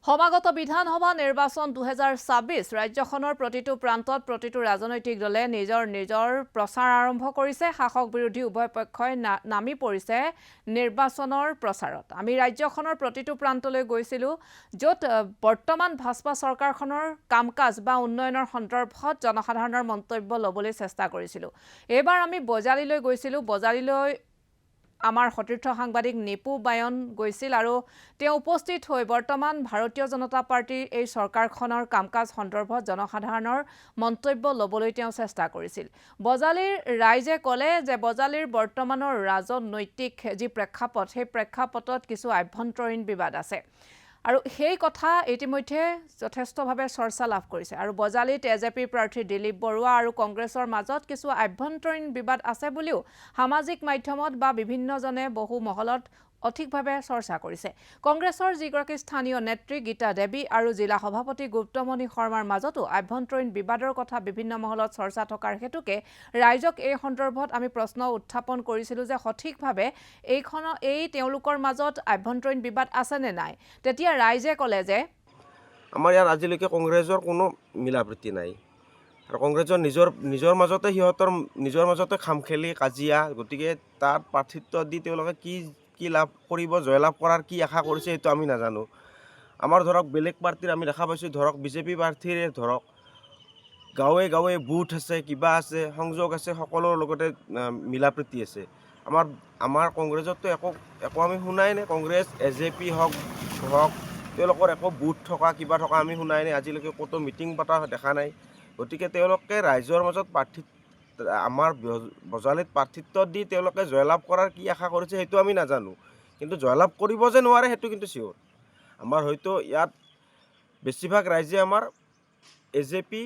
সমাগত বিধানসভা নিৰ্বাচন 2026 ৰাজ্যখনৰ প্ৰতিটো প্ৰান্তত প্ৰতিটো ৰাজনৈতিক দলে নিজৰ প্ৰচাৰ আৰম্ভ কৰিছে। শাসক বিৰোধী উভয় পক্ষই নামি পৰিছে নিৰ্বাচনৰ প্ৰচাৰত। আমি ৰাজ্যখনৰ প্ৰতিটো প্ৰান্তলৈ গৈছিলো য'ত বৰ্তমান ভাজপা চৰকাৰখনৰ কামকাজ বা উন্নয়নৰ সন্দৰ্ভত জনসাধাৰণৰ মন্তব্য ল'বলৈ চেষ্টা কৰিছিলো। এইবাৰ আমি বজালীলৈ গৈছিলো। বজালীলৈ আমাৰ সতীৰ্থ সাংবাদিক নিপু বায়ন গৈছিল আৰু তেওঁ উপস্থিত হৈ বৰ্তমান ভাৰতীয় জনতা পাৰ্টিৰ এই চৰকাৰখনৰ কামকাজ সন্দৰ্ভত জনসাধাৰণৰ মন্তব্য ল'বলৈ তেওঁ চেষ্টা কৰিছিল। বজালীৰ ৰাইজে ক'লে যে বজালীৰ বৰ্তমানৰ ৰাজনৈতিক যি প্ৰেক্ষাপট সেই প্ৰেক্ষাপটত কিছু আভ্যন্তৰীণ বিবাদ আছে আৰু সেই কথা ইতিমধ্যে যথেষ্টভাৱে চৰ্চা লাভ কৰিছে আৰু বজালীত এজেপি প্ৰাৰ্থী দিলীপ বৰুৱা আৰু কংগ্ৰেছৰ মাজত কিছু আভ্যন্তৰীণ বিবাদ আছে বুলিও সামাজিক মাধ্যমত বা বিভিন্নজনে বহু মহলত অধিকভাৱে চৰ্চা কৰিছে। কংগ্ৰেছৰ যিগৰাকী স্থানীয় নেত্ৰী গীতা দেৱী আৰু জিলা সভাপতি গুপ্তমণি শৰ্মাৰ মাজতো আভ্যন্তৰীণ বিবাদৰ কথা বিভিন্ন মহলত চৰ্চা থকাৰ হেতুকে ৰাইজক এই সন্দৰ্ভত আমি প্ৰশ্ন উত্থাপন কৰিছিলোঁ যে সঠিকভাৱে এই তেওঁলোকৰ মাজত আভ্যন্তৰীণ বিবাদ আছে নে নাই। তেতিয়া ৰাইজে ক'লে যে আমাৰ ইয়াত আজিলৈকে কংগ্ৰেছৰ কোনো মিলাপ্ৰীতি নাই আৰু কংগ্ৰেছৰ নিজৰ মাজতে সিহঁতৰ নিজৰ মাজতে খামখেলি কাজিয়া। গতিকে তাত প্ৰাৰ্থিত্ব দি তেওঁলোকে কি লাভ কৰিব, জয়লাভ কৰাৰ কি আশা কৰিছে সেইটো আমি নাজানো। আমাৰ ধৰক বেলেগ পাৰ্টীৰ আমি দেখা পাইছোঁ, ধৰক বিজেপি প্ৰাৰ্থীৰে ধৰক গাঁৱে গাঁৱে বুথ আছে, কিবা আছে, সংযোগ আছে, সকলোৰ লগতে মিলাপ্ৰীতি আছে। আমাৰ কংগ্ৰেছততো একো আমি শুনাই নাই। কংগ্ৰেছ এজেপি হওক তেওঁলোকৰ একো বুথ থকা কিবা থকা আমি শুনাই নাই। আজিলৈকে ক'তো মিটিং পতা দেখা নাই। গতিকে তেওঁলোকে ৰাইজৰ মাজত আমাৰ বজালীত প্ৰাৰ্থিত্ব দি তেওঁলোকে জয়লাভ কৰাৰ কি আশা কৰিছে সেইটো আমি নাজানো, কিন্তু জয়লাভ কৰিব যে নোৱাৰে সেইটো কিন্তু চিয়'ৰ। আমাৰ হয়তো ইয়াত বেছিভাগ ৰাইজে আমাৰ এজেপি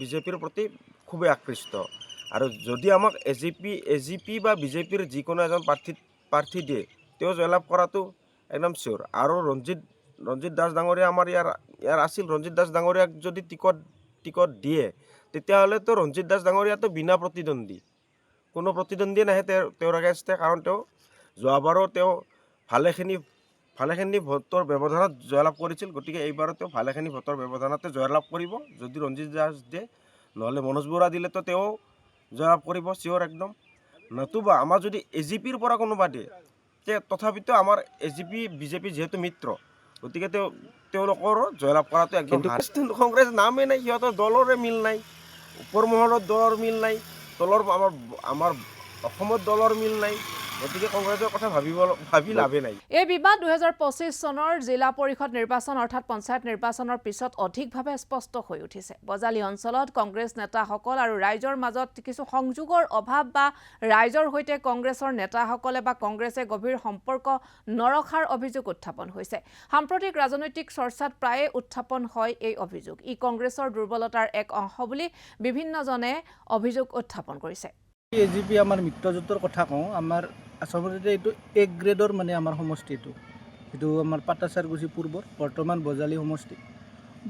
বিজেপিৰ প্ৰতি খুবেই আকৃষ্ট আৰু যদি আমাক এজিপি বা বিজেপিৰ যিকোনো এজন প্ৰাৰ্থী দিয়ে তেওঁ জয়লাভ কৰাটো একদম চিয়'ৰ। আৰু ৰঞ্জিত দাস ডাঙৰীয়া আমাৰ ইয়াৰ আছিল। ৰঞ্জিত দাস ডাঙৰীয়াক যদি টিকট দিয়ে তেতিয়াহ'লেতো ৰঞ্জিত দাস ডাঙৰীয়াটো বিনা প্ৰতিদ্বন্দ্বী, কোনো প্ৰতিদ্বন্দ্বীয়ে নাহে তেওঁৰ এগেইনষ্টে। কাৰণ তেওঁ যোৱাবাৰো তেওঁ ভালেখিনি ভোটৰ ব্যৱধানত জয়লাভ কৰিছিল। গতিকে এইবাৰো তেওঁ ভালেখিনি ভোটৰ ব্যৱধানতে জয়লাভ কৰিব যদি ৰঞ্জিত দাস দিয়ে। নহ'লে মনোজ বৰুৱা দিলেতো তেওঁ জয়লাভ কৰিব চিয়'ৰ একদম। নতুবা আমাৰ যদি এজিপিৰ পৰা কোনোবা দিয়ে তথাপিতো আমাৰ এজিপি বিজেপি যিহেতু মিত্ৰ, গতিকে তেওঁলোকৰো জয়লাভ কৰাটো একদম। কংগ্ৰেছ নামেই নাই, সিহঁতৰ দলৰে মিল নাই, ওপৰ মহলৰ দলৰ মিল নাই, আমাৰ অসমৰ দলৰ মিল নাই। গতিকে কংগ্ৰেছৰ কথা ভাবি লাভে নাই। এই বিবাদ 2025 চনৰ জিলা পৰিষদ নিৰ্বাচন অৰ্থাৎ পঞ্চায়ত নিৰ্বাচনৰ পিছত অধিকভাৱে স্পষ্ট হৈ উঠিছে। বজালী অঞ্চলত কংগ্ৰেছ নেতাসকল আৰু ৰাইজৰ মাজত কিছু সংযোগৰ অভাৱ বা ৰাইজৰ সৈতে কংগ্ৰেছৰ নেতাসকলে বা কংগ্ৰেছে গভীৰ সম্পৰ্ক নৰখাৰ অভিযোগ উত্থাপন হৈছে। সাম্প্ৰতিক ৰাজনৈতিক চৰ্চাত প্ৰায়ে উত্থাপন হয় এই অভিযোগ। ই কংগ্ৰেছৰ দুৰ্বলতাৰ এক অংশ বুলি বিভিন্নজনে অভিযোগ উত্থাপন কৰিছে। এজিপি আমাৰ মিত্ৰজোঁটৰ কথা কওঁ, আমাৰ আচলতে এইটো এ গ্ৰেডৰ মানে আমাৰ সমষ্টিটো, এইটো আমাৰ পাটাচাৰকুছি পূৰ্বৰ বৰ্তমান বজালী সমষ্টি।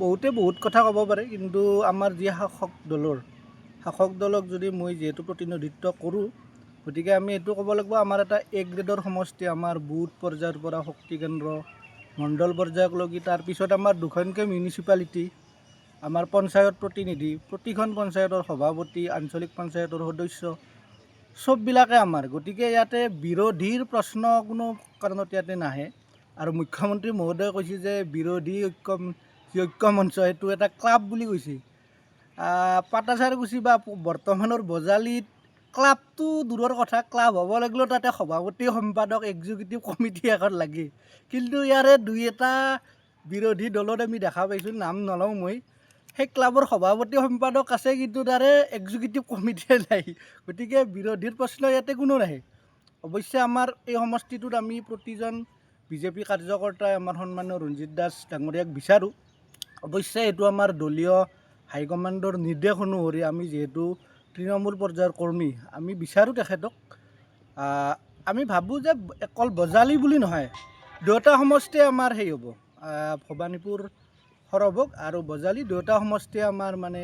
বহুত কথা ক'ব পাৰে, কিন্তু আমাৰ যি শাসক দলক যদি মই যিহেতু প্ৰতিনিধিত্ব কৰোঁ, গতিকে আমি এইটো ক'ব লাগিব আমাৰ এটা এ গ্ৰেডৰ সমষ্টি। আমাৰ বুথ পৰ্যায়ৰ পৰা শক্তি কেন্দ্ৰ মণ্ডল পৰ্যায়লৈকে, তাৰপিছত আমাৰ দুখনকৈ মিউনিচিপালিটি, আমাৰ পঞ্চায়ত প্ৰতিনিধি, প্ৰতিখন পঞ্চায়তৰ সভাপতি, আঞ্চলিক পঞ্চায়তৰ সদস্য চববিলাকে আমাৰ। গতিকে ইয়াতে বিৰোধীৰ প্ৰশ্ন কোনো কাৰণত ইয়াতে নাহে। আৰু মুখ্যমন্ত্ৰী মহোদয়ে কৈছে যে বিৰোধী ঐক্য মঞ্চ এইটো এটা ক্লাব বুলি কৈছে। পাটাচাৰকুছি বা বৰ্তমানৰ বজালীত ক্লাবটো দূৰৰ কথা, ক্লাব হ'ব লাগিলেও তাতে সভাপতি সম্পাদক এক্সিকিউটিভ কমিটি এখন লাগে। কিন্তু ইয়াৰে দুই এটা বিৰোধী দলত আমি দেখা পাইছোঁ, নাম নলওঁ মই, সেই ক্লাবৰ সভাপতি সম্পাদক আছে কিন্তু তাৰে এক্সিকিউটিভ কমিটিয়ে নাই। গতিকে বিৰোধীৰ প্ৰশ্ন ইয়াতে কোনো নাহে। অৱশ্যে আমাৰ এই সমষ্টিটোত আমি প্ৰতিজন বিজেপি কাৰ্যকৰ্তাই আমাৰ সন্মানীয় ৰঞ্জিত দাস ডাঙৰীয়াক বিচাৰোঁ। অৱশ্যে এইটো আমাৰ দলীয় হাইকমাণ্ডৰ নিৰ্দেশ অনুসৰি আমি যিহেতু তৃণমূল পৰ্যায়ৰ কৰ্মী, আমি বিচাৰোঁ তেখেতক। আমি ভাবোঁ যে অকল বজালী বুলি নহয়, দুয়োটা সমষ্টিয়ে আমাৰ হ'ব, ভৱানীপুৰ সৰভোগ আৰু বজালী দুয়োটা সমষ্টিয়ে আমাৰ মানে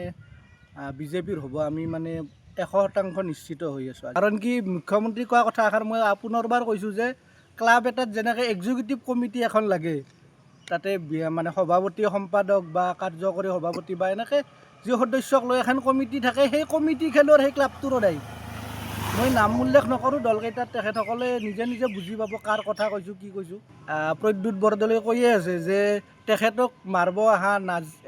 বিজেপিৰ হ'ব। আমি মানে 100% নিশ্চিত হৈ আছোঁ। কাৰণ কি মুখ্যমন্ত্ৰী কোৱা কথা এষাৰ মই পুনৰবাৰ কৈছোঁ যে ক্লাব এটাত যেনেকৈ এক্সিকিউটিভ কমিটি এখন লাগে, তাতে মানে সভাপতি সম্পাদক বা কাৰ্যকৰী সভাপতি বা এনেকৈ যি সদস্যক লৈ এখন কমিটি থাকে, সেই কমিটিখনৰ সেই ক্লাবটোৰ দায়ী। মই নাম উল্লেখ নকৰোঁ, দলকেইটাত তেখেতসকলে নিজে নিজে বুজি পাব কাৰ কথা কৈছোঁ, কি কৈছোঁ। প্ৰদ্যুৎ বৰদলৈ কৈয়ে আছে যে তেখেতক মাৰিব অহা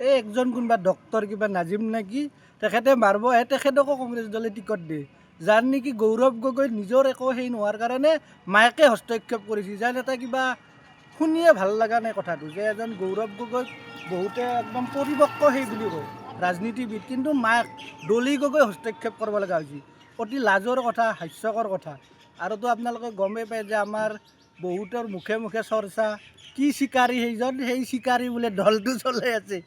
এই একজন কোনোবা ডক্তৰ কিবা নাজিম নেকি, তেখেতে মাৰিব আহে, তেখেতকো কংগ্ৰেছ দলে টিকট দিয়ে। যাৰ নেকি গৌৰৱ গগৈ নিজৰ একো সেই নোহোৱাৰ কাৰণে মায়াকে হস্তক্ষেপ কৰিছে। যাৰ এটা কিবা শুনিয়ে ভাল লগা নাই কথাটো, যে এজন গৌৰৱ গগৈ বহুতে একদম পৰিপক্ক সেই বুলি কয় ৰাজনীতিবিদ, কিন্তু মায়াক দলি গগৈ হস্তক্ষেপ কৰিব লগা হৈছে। অতি লাজৰ কথা, হাস্যকৰ কথা। আৰুতো আপোনালোকে গমেই পায় যে আমাৰ বহুতৰ মুখে মুখে চৰ্চা, কি চিকাৰী সেইজন, সেই চিকাৰী বোলে দলটো চলাই আছে।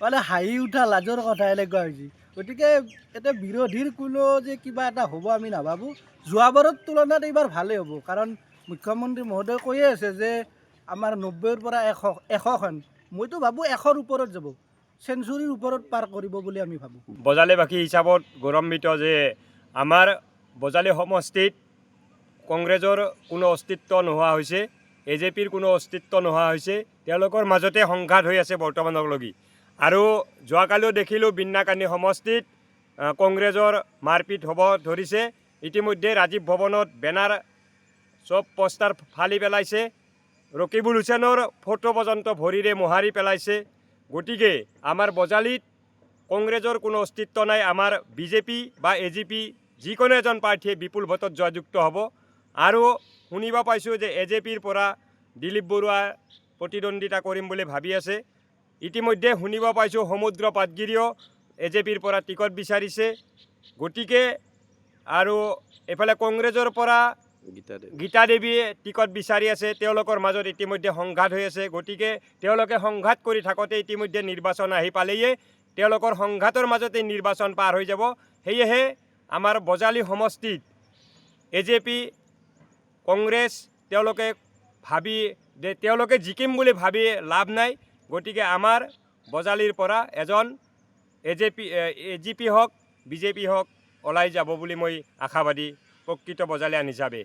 মানে হাঁহি উঠা লাজৰ কথা এনেকুৱা হৈছে। গতিকে এতিয়া বিৰোধীৰ কোনো যে কিবা এটা হ'ব আমি নাভাবোঁ। যোৱাবাৰৰ তুলনাত এইবাৰ ভালেই হ'ব, কাৰণ মুখ্যমন্ত্ৰী মহোদয়ে কৈয়ে আছে যে আমাৰ 90ৰ পৰা 100খন, মইতো ভাবোঁ 100ৰ ওপৰত যাব, চেঞ্চুৰীৰ ওপৰত পাৰ কৰিব বুলি আমি ভাবোঁ। বজালীবাসী হিচাপত গৌৰৱান্বিত যে আমাৰ বজালী সমষ্টিত কংগ্ৰেছৰ কোনো অস্তিত্ব নোহোৱা হৈছে, AJPৰ কোনো অস্তিত্ব নোহোৱা হৈছে। তেওঁলোকৰ মাজতে সংঘাত হৈ আছে বৰ্তমানলৈকে। আৰু যোৱাকালিও দেখিলোঁ বিন্নাকানি সমষ্টিত কংগ্ৰেছৰ মাৰপিট হ'ব ধৰিছে। ইতিমধ্যে ৰাজীৱ ভৱনত বেনাৰ চব পোষ্টাৰ ফালি পেলাইছে, ৰকিবুল হুছেইনৰ ফটো পৰ্যন্ত ভৰিৰে মোহাৰি পেলাইছে। গতিকে আমাৰ বজালীত কংগ্ৰেছৰ কোনো অস্তিত্ব নাই। আমাৰ BJP বা AJP যিকোনো এজন প্ৰাৰ্থীয়ে বিপুল ভোটত জয়যুক্ত হ'ব। আৰু শুনিব পাইছোঁ যে AJPৰ পৰা দিলীপ বৰুৱা প্ৰতিদ্বন্দ্বিতা কৰিম বুলি ভাবি আছে। ইতিমধ্যে শুনিব পাইছোঁ সমুদ্ৰ পাটগিৰিও AJPৰ পৰা টিকট বিচাৰিছে। গতিকে আৰু এইফালে কংগ্ৰেছৰ পৰা গীতা দেৱীয়ে টিকট বিচাৰি আছে। তেওঁলোকৰ মাজত ইতিমধ্যে সংঘাত হৈ আছে। গতিকে তেওঁলোকে সংঘাত কৰি থাকোঁতে ইতিমধ্যে নিৰ্বাচন আহি পালেয়ে তেওঁলোকৰ সংঘাতৰ মাজতে নিৰ্বাচন পাৰ হৈ যাব। সেয়েহে আমাৰ বজালী সমষ্টিত AJP কংগ্ৰেছ তেওঁলোকে জিকিম বুলি ভাবি লাভ নাই। গতিকে আমাৰ বজালীৰ পৰা এজন AJP হওক BJP হওক ওলাই যাব বুলি মই আশাবাদী প্ৰকৃত বজালীয়ান হিচাপে।